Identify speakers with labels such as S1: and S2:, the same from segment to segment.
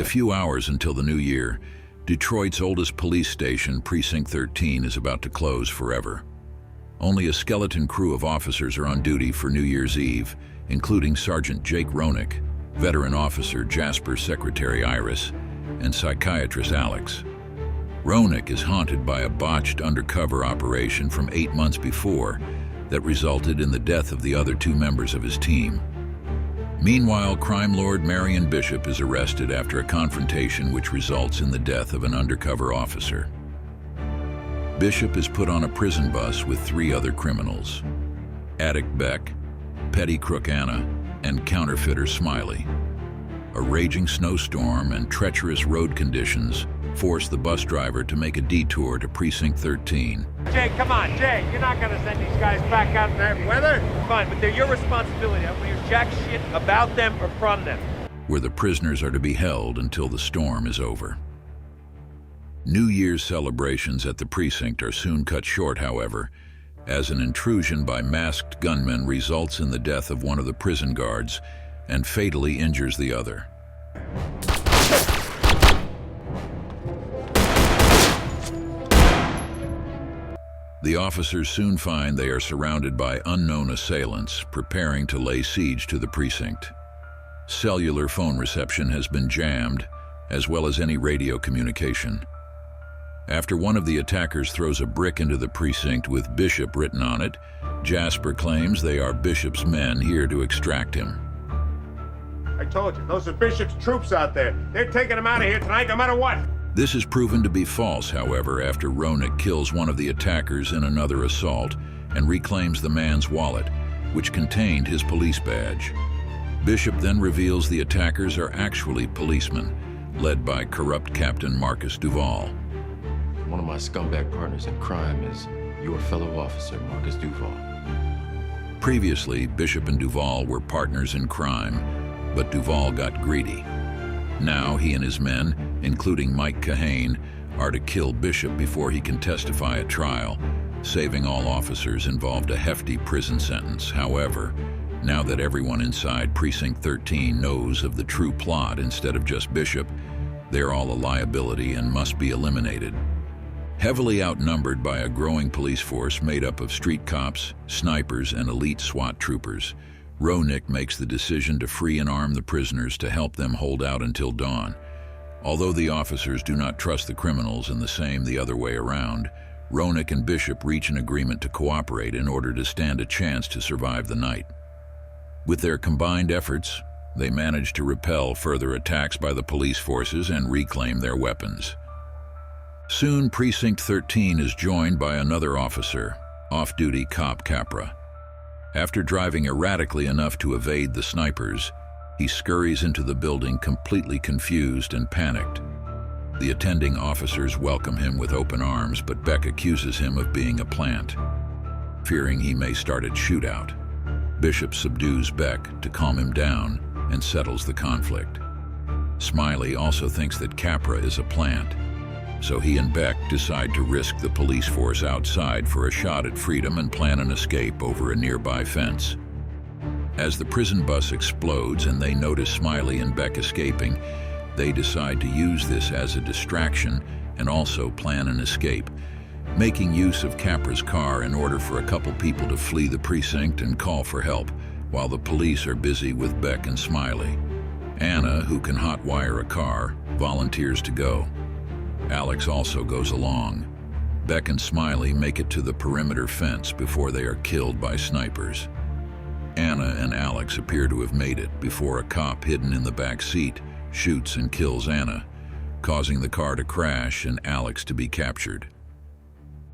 S1: few hours until the new year, Detroit's oldest police station, Precinct 13, is about to close forever. Only a skeleton crew of officers are on duty for New Year's Eve, including Sergeant Jake Roenick, veteran officer Jasper's secretary Iris, and psychiatrist Alex. Roenick is haunted by a botched undercover operation from 8 months before that resulted in the death of the other 2 members of his team. Meanwhile, crime lord Marion Bishop is arrested after a confrontation which results in the death of an undercover officer. Bishop is put on a prison bus with 3 other criminals: addict Beck, petty crook Anna, and counterfeiter Smiley. A raging snowstorm and treacherous road conditions force the bus driver to make a detour to Precinct 13.
S2: Jay, come on, Jay. You're not going to send these guys back out in that weather? Fine, but they're your responsibility. I don't want to hear jack shit about them or from them.
S1: Where the prisoners are to be held until the storm is over. New Year's celebrations at the precinct are soon cut short, however, as an intrusion by masked gunmen results in the death of one of the prison guards and fatally injures the other. The officers soon find they are surrounded by unknown assailants preparing to lay siege to the precinct. Cellular phone reception has been jammed, as well as any radio communication. After one of the attackers throws a brick into the precinct with Bishop written on it, Jasper claims they are Bishop's men here to extract him.
S2: I told you, those are Bishop's troops out there. They're taking him out of here tonight no matter what.
S1: This is proven to be false, however, after Roenick kills one of the attackers in another assault and reclaims the man's wallet, which contained his police badge. Bishop then reveals the attackers are actually policemen, led by corrupt Captain Marcus Duval.
S3: One of my scumbag partners in crime is your fellow officer, Marcus Duval.
S1: Previously, Bishop and Duval were partners in crime, but Duval got greedy. Now he and his men, including Mike Kahane, are to kill Bishop before he can testify at trial, saving all officers involved a hefty prison sentence. However, now that everyone inside Precinct 13 knows of the true plot instead of just Bishop, they're all a liability and must be eliminated. Heavily outnumbered by a growing police force made up of street cops, snipers, and elite SWAT troopers, Roenick makes the decision to free and arm the prisoners to help them hold out until dawn. Although the officers do not trust the criminals and the other way around, Roenick and Bishop reach an agreement to cooperate in order to stand a chance to survive the night. With their combined efforts, they manage to repel further attacks by the police forces and reclaim their weapons. Soon, Precinct 13 is joined by another officer, off-duty cop Capra. After driving erratically enough to evade the snipers, he scurries into the building completely confused and panicked. The attending officers welcome him with open arms, but Beck accuses him of being a plant. Fearing he may start a shootout, Bishop subdues Beck to calm him down and settles the conflict. Smiley also thinks that Capra is a plant, so he and Beck decide to risk the police force outside for a shot at freedom and plan an escape over a nearby fence. As the prison bus explodes and they notice Smiley and Beck escaping, they decide to use this as a distraction and also plan an escape, making use of Capra's car in order for a couple people to flee the precinct and call for help, while the police are busy with Beck and Smiley. Anna, who can hotwire a car, volunteers to go. Alex also goes along. Beck and Smiley make it to the perimeter fence before they are killed by snipers. Anna and Alex appear to have made it before a cop hidden in the back seat shoots and kills Anna, causing the car to crash and Alex to be captured.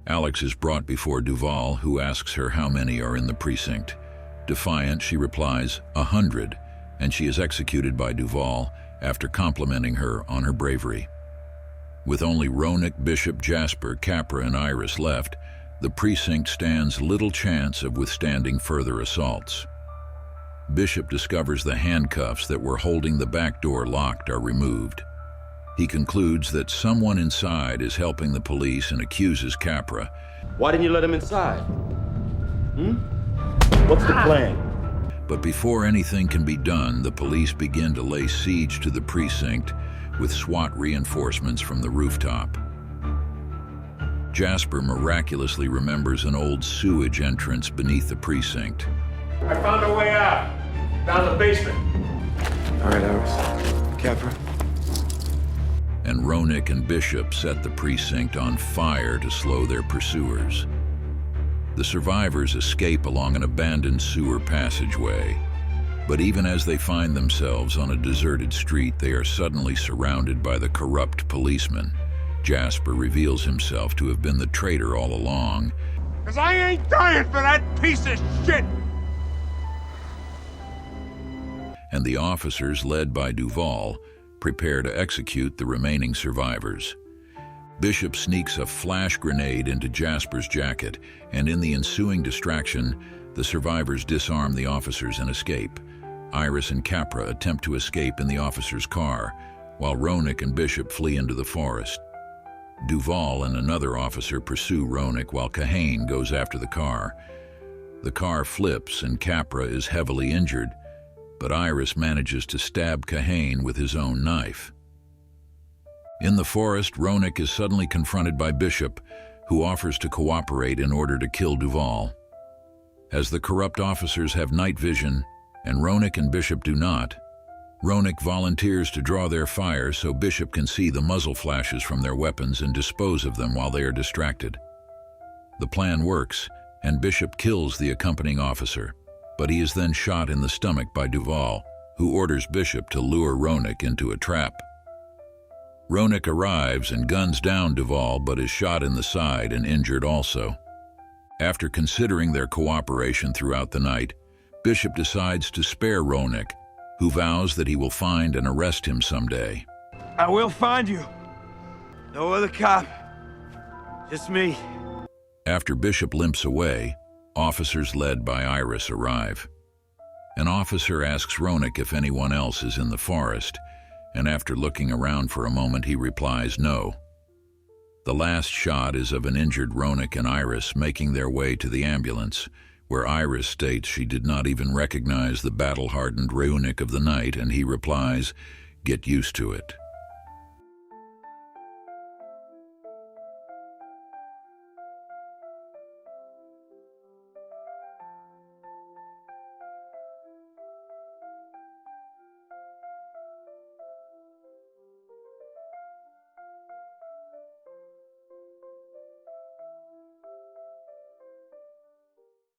S1: Alex is brought before Duval, who asks her how many are in the precinct. Defiant, she replies, 100, and she is executed by Duval after complimenting her on her bravery. With only Roenick, Bishop, Jasper, Capra, and Iris left, the precinct stands little chance of withstanding further assaults. Bishop discovers the handcuffs that were holding the back door locked are removed. He concludes that someone inside is helping the police and accuses Capra.
S4: Why didn't you let him inside? What's the plan?
S1: But before anything can be done, the police begin to lay siege to the precinct with SWAT reinforcements from the rooftop. Jasper miraculously remembers an old sewage entrance beneath the precinct.
S2: I found a way out. Down the basement.
S3: All right, Iris. Capra.
S1: And Roenick and Bishop set the precinct on fire to slow their pursuers. The survivors escape along an abandoned sewer passageway. But even as they find themselves on a deserted street, they are suddenly surrounded by the corrupt policeman. Jasper reveals himself to have been the traitor all along.
S2: 'Cause I ain't dying for that piece of shit!
S1: And the officers, led by Duvall, prepare to execute the remaining survivors. Bishop sneaks a flash grenade into Jasper's jacket, and in the ensuing distraction, the survivors disarm the officers and escape. Iris and Capra attempt to escape in the officer's car, while Roenick and Bishop flee into the forest. Duvall and another officer pursue Roenick while Kahane goes after the car. The car flips and Capra is heavily injured, but Iris manages to stab Kahane with his own knife. In the forest, Roenick is suddenly confronted by Bishop, who offers to cooperate in order to kill Duvall. As the corrupt officers have night vision, and Roenick and Bishop do not, Roenick volunteers to draw their fire so Bishop can see the muzzle flashes from their weapons and dispose of them while they are distracted. The plan works, and Bishop kills the accompanying officer, but he is then shot in the stomach by Duvall, who orders Bishop to lure Roenick into a trap. Roenick arrives and guns down Duvall, but is shot in the side and injured also. After considering their cooperation throughout the night, Bishop decides to spare Roenick, who vows that he will find and arrest him someday.
S2: I will find you. No other cop. Just me.
S1: After Bishop limps away, officers led by Iris arrive. An officer asks Roenick if anyone else is in the forest, and after looking around for a moment, he replies no. The last shot is of an injured Roenick and Iris making their way to the ambulance, where Iris states she did not even recognize the battle-hardened Roenick of the night, and he replies, "Get used to it."